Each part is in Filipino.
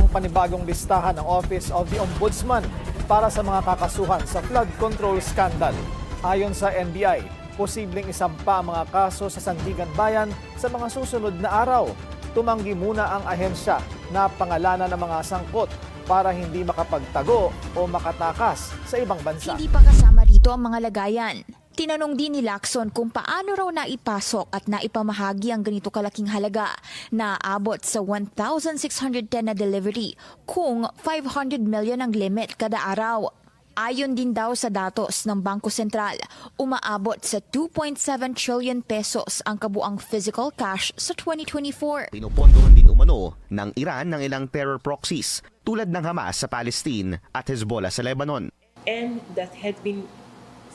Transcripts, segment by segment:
panibagong listahan ng Office of the Ombudsman para sa mga kakasuhan sa flood control scandal. Ayon sa NBI, posibleng isampa ang mga kaso sa Sandigan Bayan sa mga susunod na araw. Tumanggi muna ang ahensya na pangalanan ng mga sangkot para hindi makapagtago o makatakas sa ibang bansa. Hindi pa kasama rito ang mga lagayan. Tinanong din ni Lacson kung paano raw naipasok at naipamahagi ang ganito kalaking halaga na aabot sa 1,610 na delivery kung 500 million ang limit kada araw. Ayon din daw sa datos ng Bangko Sentral, umaabot sa 2.7 trillion pesos ang kabuang physical cash sa 2024. Pinupondohan din umano ng Iran ng ilang terror proxies tulad ng Hamas sa Palestine at Hezbollah sa Lebanon. And that had been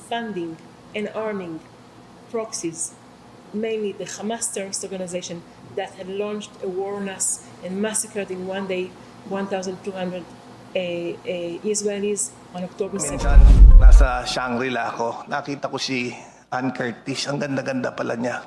funding and arming proxies, mainly the Hamas terrorist organization that had launched a war on us and massacred in one day 1,200 Israelis on October 7. Minsan, nasa Shangri-La ako, nakita ko si Ann Curtis. Ang ganda-ganda pala niya.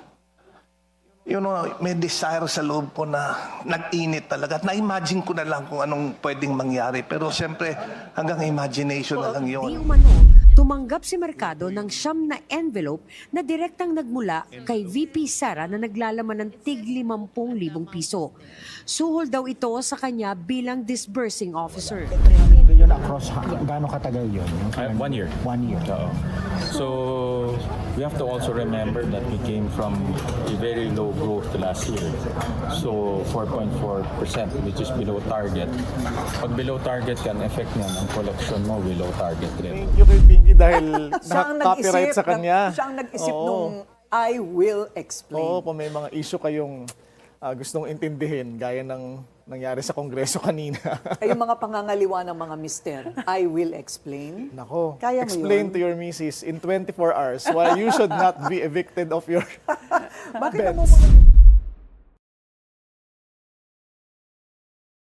You know, may desire sa loob ko na nag-init talaga. At na-imagine ko na lang kung anong pwedeng mangyari. Pero siyempre, hanggang imagination na lang Di yun. umano, tumanggap si Mercado ng siyam na envelope na direktang nagmula kay VP Sara na naglalaman ng tig 50,000 piso. Suhol daw ito sa kanya bilang disbursing officer. Yun across, gaano katagal yun? 1 year. 1 year. Oo. So, we have to also remember that we came from a very low growth last year. So, 4.4%, which is below target. Pag below target yan, effect niyan, ang collection mo below target rin. Thank you kay Pinky dahil Siya ang naka-copyright sa kanya. Siya ang nag-isip Oo. nung I will explain. Oo, kung may mga issue kayong gustong intindihin, gaya ng nangyari sa Kongreso kanina. Ay, yung mga pangangaliwa ng mga mister, I will explain. Nako, Kaya mo explain yun? to your missus in 24 hours why you should not be evicted of your Bakit mo